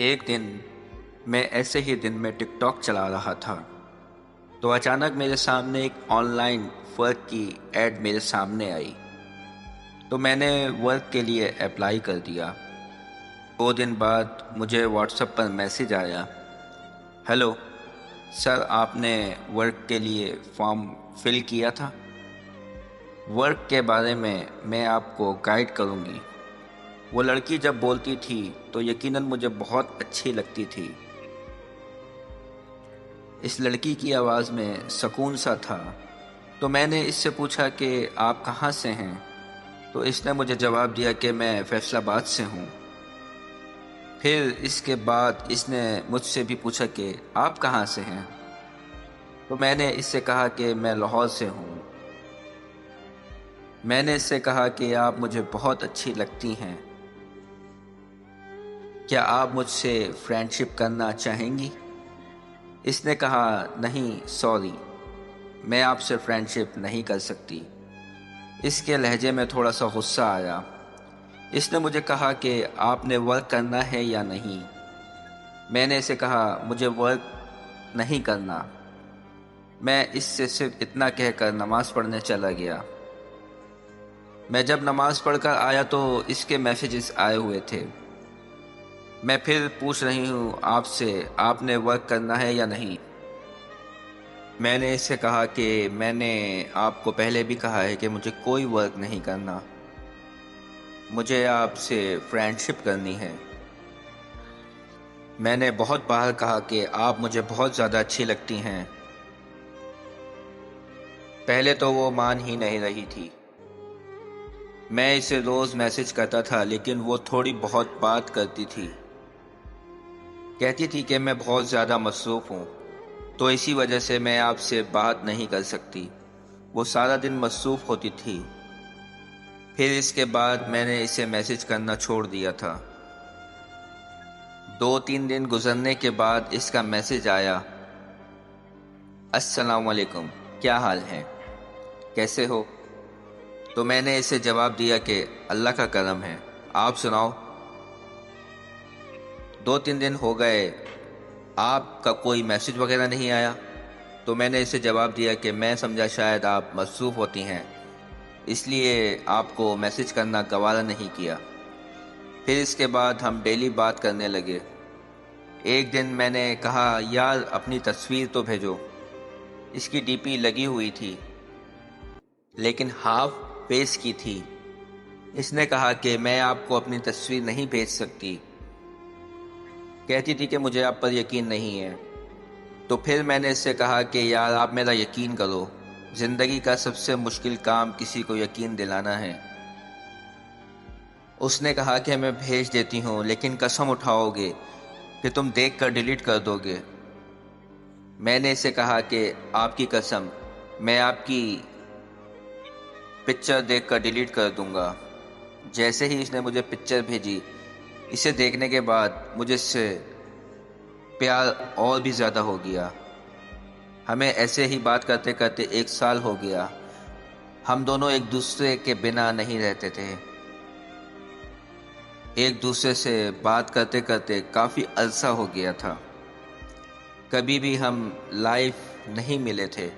ایک دن میں ایسے ہی دن میں ٹک ٹاک چلا رہا تھا تو اچانک میرے سامنے ایک آن لائن ورک کی ایڈ میرے سامنے آئی تو میں نے ورک کے لیے اپلائی کر دیا۔ 2 دن بعد مجھے واٹس ایپ پر میسیج آیا، ہیلو سر، آپ نے ورک کے لیے فارم فل کیا تھا۔ ورک کے بارے میں آپ کو گائیڈ کروں گی۔ وہ لڑکی جب بولتی تھی تو یقیناً مجھے بہت اچھی لگتی تھی۔ اس لڑکی کی آواز میں سکون سا تھا، تو میں نے اس سے پوچھا کہ آپ کہاں سے ہیں؟ تو اس نے مجھے جواب دیا کہ میں فیصل آباد سے ہوں۔ پھر اس کے بعد اس نے مجھ سے بھی پوچھا کہ آپ کہاں سے ہیں؟ تو میں نے اس سے کہا کہ میں لاہور سے ہوں۔ میں نے اس سے کہا کہ آپ مجھے بہت اچھی لگتی ہیں، کیا آپ مجھ سے فرینڈ شپ کرنا چاہیں گی؟ اس نے کہا نہیں سوری، میں آپ سے فرینڈ شپ نہیں کر سکتی۔ اس کے لہجے میں تھوڑا سا غصہ آیا۔ اس نے مجھے کہا کہ آپ نے ورک کرنا ہے یا نہیں؟ میں نے اسے کہا مجھے ورک نہیں کرنا۔ میں اس سے صرف اتنا کہہ کر نماز پڑھنے چلا گیا۔ میں جب نماز پڑھ کر آیا تو اس کے میسیجز آئے ہوئے تھے۔ میں پھر پوچھ رہی ہوں آپ سے، آپ نے ورک کرنا ہے یا نہیں؟ میں نے اس سے کہا کہ میں نے آپ کو پہلے بھی کہا ہے کہ مجھے کوئی ورک نہیں کرنا، مجھے آپ سے فرینڈ شپ کرنی ہے۔ میں نے بہت بار کہا کہ آپ مجھے بہت زیادہ اچھی لگتی ہیں۔ پہلے تو وہ مان ہی نہیں رہی تھی۔ میں اسے روز میسج کرتا تھا لیکن وہ تھوڑی بہت بات کرتی تھی۔ کہتی تھی کہ میں بہت زیادہ مصروف ہوں تو اسی وجہ سے میں آپ سے بات نہیں کر سکتی۔ وہ سارا دن مصروف ہوتی تھی۔ پھر اس کے بعد میں نے اسے میسج کرنا چھوڑ دیا تھا۔ 2-3 دن گزرنے کے بعد اس کا میسج آیا، السلام علیکم، کیا حال ہے، کیسے ہو؟ تو میں نے اسے جواب دیا کہ اللہ کا کرم ہے، آپ سناؤ۔ 2-3 دن ہو گئے، آپ کا کوئی میسج وغیرہ نہیں آیا۔ تو میں نے اسے جواب دیا کہ میں سمجھا شاید آپ مصروف ہوتی ہیں، اس لیے آپ کو میسج کرنا گوارا نہیں کیا۔ پھر اس کے بعد ہم ڈیلی بات کرنے لگے۔ ایک دن میں نے کہا یار اپنی تصویر تو بھیجو۔ اس کی ڈی پی لگی ہوئی تھی لیکن ہاف فیس کی تھی۔ اس نے کہا کہ میں آپ کو اپنی تصویر نہیں بھیج سکتی، کہتی تھی کہ مجھے آپ پر یقین نہیں ہے۔ تو پھر میں نے اس سے کہا کہ یار آپ میرا یقین کرو، زندگی کا سب سے مشکل کام کسی کو یقین دلانا ہے۔ اس نے کہا کہ میں بھیج دیتی ہوں لیکن قسم اٹھاؤ گے کہ تم دیکھ کر ڈیلیٹ کر دو گے؟ میں نے اسے کہا کہ آپ کی قسم، میں آپ کی پکچر دیکھ کر ڈیلیٹ کر دوں گا۔ جیسے ہی اس نے مجھے پکچر بھیجی، اسے دیکھنے کے بعد مجھے اس سے پیار اور بھی زیادہ ہو گیا۔ ہمیں ایسے ہی بات کرتے کرتے 1 سال ہو گیا۔ ہم دونوں ایک دوسرے کے بنا نہیں رہتے تھے۔ ایک دوسرے سے بات کرتے کرتے کافی عرصہ ہو گیا تھا۔ کبھی بھی ہم لائیو نہیں ملے تھے۔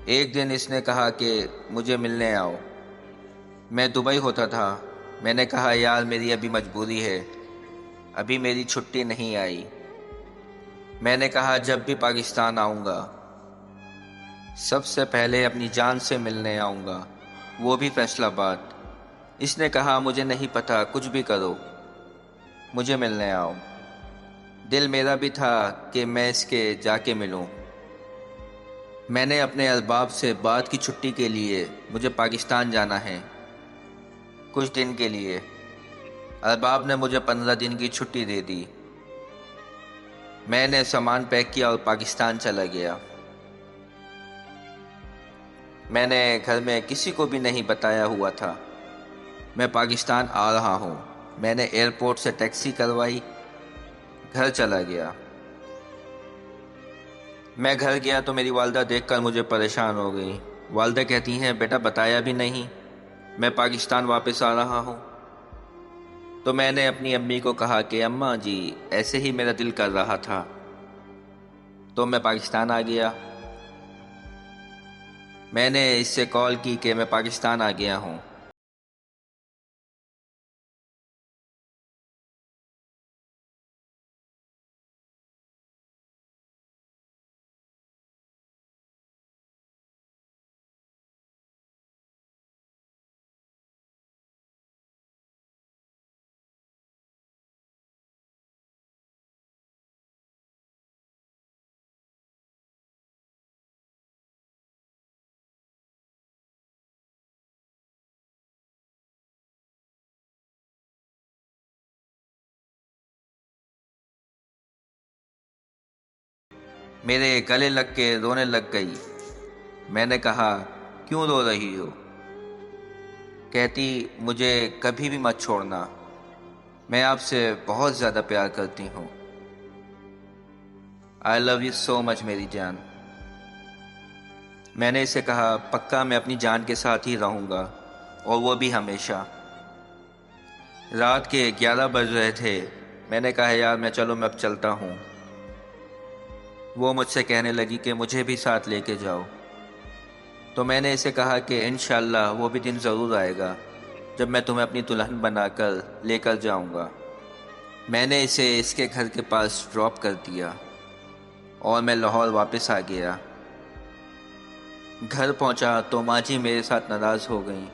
ایک دن اس نے کہا کہ مجھے ملنے آؤ۔ میں دبئی ہوتا تھا۔ میں نے کہا یار میری ابھی مجبوری ہے، ابھی میری چھٹی نہیں آئی۔ میں نے کہا جب بھی پاکستان آؤں گا سب سے پہلے اپنی جان سے ملنے آؤں گا، وہ بھی فیصل آباد۔ اس نے کہا مجھے نہیں پتا، کچھ بھی کرو، مجھے ملنے آؤ۔ دل میرا بھی تھا کہ میں اس کے جا کے ملوں۔ میں نے اپنے ارباب سے بات کی چھٹی کے لیے مجھے پاکستان جانا ہے کچھ دن کے لیے۔ ارباب نے مجھے 15 دن کی چھٹی دے دی۔ میں نے سامان پیک کیا اور پاکستان چلا گیا۔ میں نے گھر میں کسی کو بھی نہیں بتایا ہوا تھا میں پاکستان آ رہا ہوں۔ میں نے ایئرپورٹ سے ٹیکسی کروائی، گھر چلا گیا۔ میں گھر گیا تو میری والدہ دیکھ کر مجھے پریشان ہو گئی۔ والدہ کہتی ہیں بیٹا بتایا بھی نہیں، میں پاکستان واپس آ رہا ہوں۔ تو میں نے اپنی امی کو کہا کہ اماں جی ایسے ہی میرا دل کر رہا تھا، تو میں پاکستان آ گیا۔ میں نے اس سے کال کی کہ میں پاکستان آ گیا ہوں۔ میرے گلے لگ کے رونے لگ گئی۔ میں نے کہا کیوں رو رہی ہو؟ کہتی مجھے کبھی بھی مت چھوڑنا، میں آپ سے بہت زیادہ پیار کرتی ہوں۔ آئی لو یو سو مچ میری جان۔ میں نے اسے کہا پکا میں اپنی جان کے ساتھ ہی رہوں گا، اور وہ بھی ہمیشہ۔ رات کے 11 بج رہے تھے۔ میں نے کہا یار میں اب چلتا ہوں۔ وہ مجھ سے کہنے لگی کہ مجھے بھی ساتھ لے کے جاؤ۔ تو میں نے اسے کہا کہ انشاءاللہ وہ بھی دن ضرور آئے گا جب میں تمہیں اپنی دلہن بنا کر لے کر جاؤں گا۔ میں نے اسے اس کے گھر کے پاس ڈراپ کر دیا اور میں لاہور واپس آ گیا۔ گھر پہنچا تو ماں جی میرے ساتھ ناراض ہو گئیں۔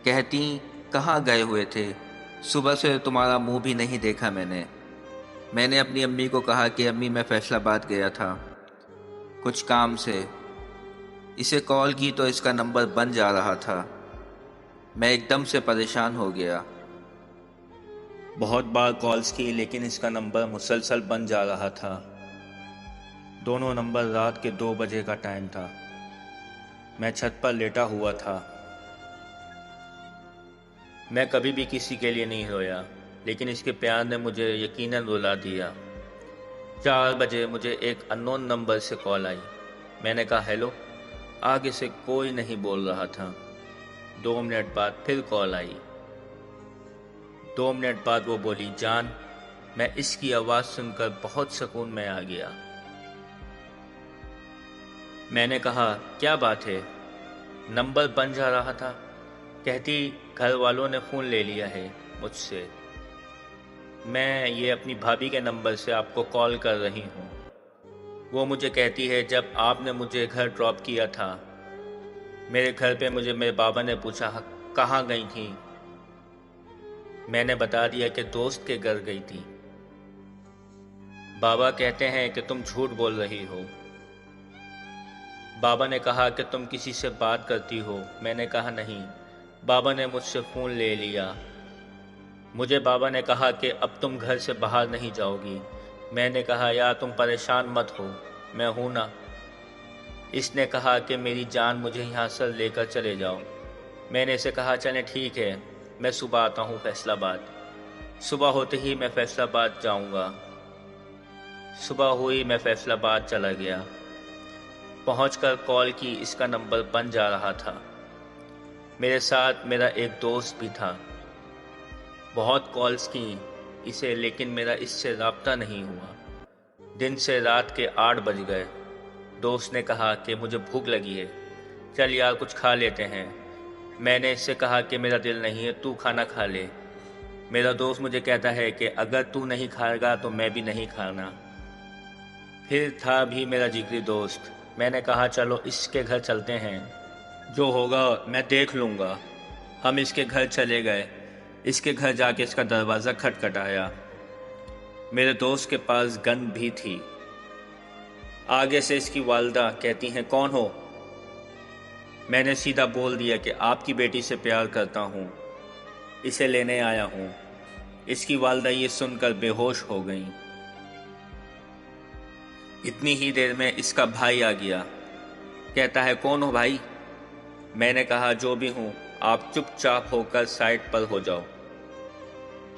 کہتی کہاں گئے ہوئے تھے؟ صبح سے تمہارا منہ بھی نہیں دیکھا میں نے۔ میں نے اپنی امی کو کہا کہ امی میں فیصل آباد گیا تھا کچھ کام سے۔ اسے کال کی تو اس کا نمبر بند جا رہا تھا۔ میں ایک دم سے پریشان ہو گیا۔ بہت بار کالز کی لیکن اس کا نمبر مسلسل بند جا رہا تھا۔ دونوں نمبر رات کے 2 بجے کا ٹائم تھا۔ میں چھت پر لیٹا ہوا تھا۔ میں کبھی بھی کسی کے لیے نہیں رویا، لیکن اس کے پیار نے مجھے یقیناً رلا دیا۔ 4 بجے مجھے ایک انون نمبر سے کال آئی۔ میں نے کہا ہیلو۔ آگے سے کوئی نہیں بول رہا تھا۔ 2 منٹ بعد پھر کال آئی۔ 2 منٹ بعد وہ بولی جان۔ میں اس کی آواز سن کر بہت سکون میں آ گیا۔ میں نے کہا کیا بات ہے؟ نمبر بند جا رہا تھا۔ کہتی گھر والوں نے فون لے لیا ہے مجھ سے۔ میں یہ اپنی بھابھی کے نمبر سے آپ کو کال کر رہی ہوں۔ وہ مجھے کہتی ہے جب آپ نے مجھے گھر ڈراپ کیا تھا، میرے گھر پہ مجھے میرے بابا نے پوچھا کہاں گئی تھی۔ میں نے بتا دیا کہ دوست کے گھر گئی تھی۔ بابا کہتے ہیں کہ تم جھوٹ بول رہی ہو۔ بابا نے کہا کہ تم کسی سے بات کرتی ہو۔ میں نے کہا نہیں، بابا نے مجھ سے فون لے لیا۔ مجھے بابا نے کہا کہ اب تم گھر سے باہر نہیں جاؤ گی۔ میں نے کہا یار تم پریشان مت ہو، میں ہوں نا۔ اس نے کہا کہ میری جان مجھے یہاں سے لے کر چلے جاؤ۔ میں نے اسے کہا چلیں ٹھیک ہے، میں صبح آتا ہوں فیصل آباد۔ صبح ہوتے ہی میں فیصل آباد جاؤں گا۔ صبح ہوئی، میں فیصل آباد چلا گیا۔ پہنچ کر کال کی، اس کا نمبر بند جا رہا تھا۔ میرے ساتھ میرا ایک دوست بھی تھا۔ بہت کالز کی اسے، لیکن میرا اس سے رابطہ نہیں ہوا۔ دن سے رات کے 8 بج گئے۔ دوست نے کہا کہ مجھے بھوک لگی ہے، چل یار کچھ کھا لیتے ہیں۔ میں نے اس سے کہا کہ میرا دل نہیں ہے، تو کھانا کھا لے۔ میرا دوست مجھے کہتا ہے کہ اگر تو نہیں کھائے گا تو میں بھی نہیں کھانا۔ پھر تھا بھی میرا جگری دوست۔ میں نے کہا چلو اس کے گھر چلتے ہیں، جو ہوگا میں دیکھ لوں گا۔ ہم اس کے گھر چلے گئے۔ اس کے گھر جا کے اس کا دروازہ کھٹکھٹایا۔ میرے دوست کے پاس گن بھی تھی۔ آگے سے اس کی والدہ کہتی ہیں کون ہو؟ میں نے سیدھا بول دیا کہ آپ کی بیٹی سے پیار کرتا ہوں، اسے لینے آیا ہوں۔ اس کی والدہ یہ سن کر بے ہوش ہو گئیں۔ اتنی ہی دیر میں اس کا بھائی آ گیا۔ کہتا ہے کون ہو بھائی؟ میں نے کہا جو بھی ہوں، آپ چپ چاپ ہو کر سائڈ پر ہو جاؤ۔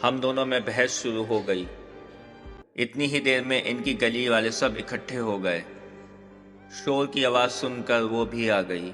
ہم دونوں میں بحث شروع ہو گئی۔ اتنی ہی دیر میں ان کی گلی والے سب اکٹھے ہو گئے۔ شور کی آواز سن کر وہ بھی آ گئی۔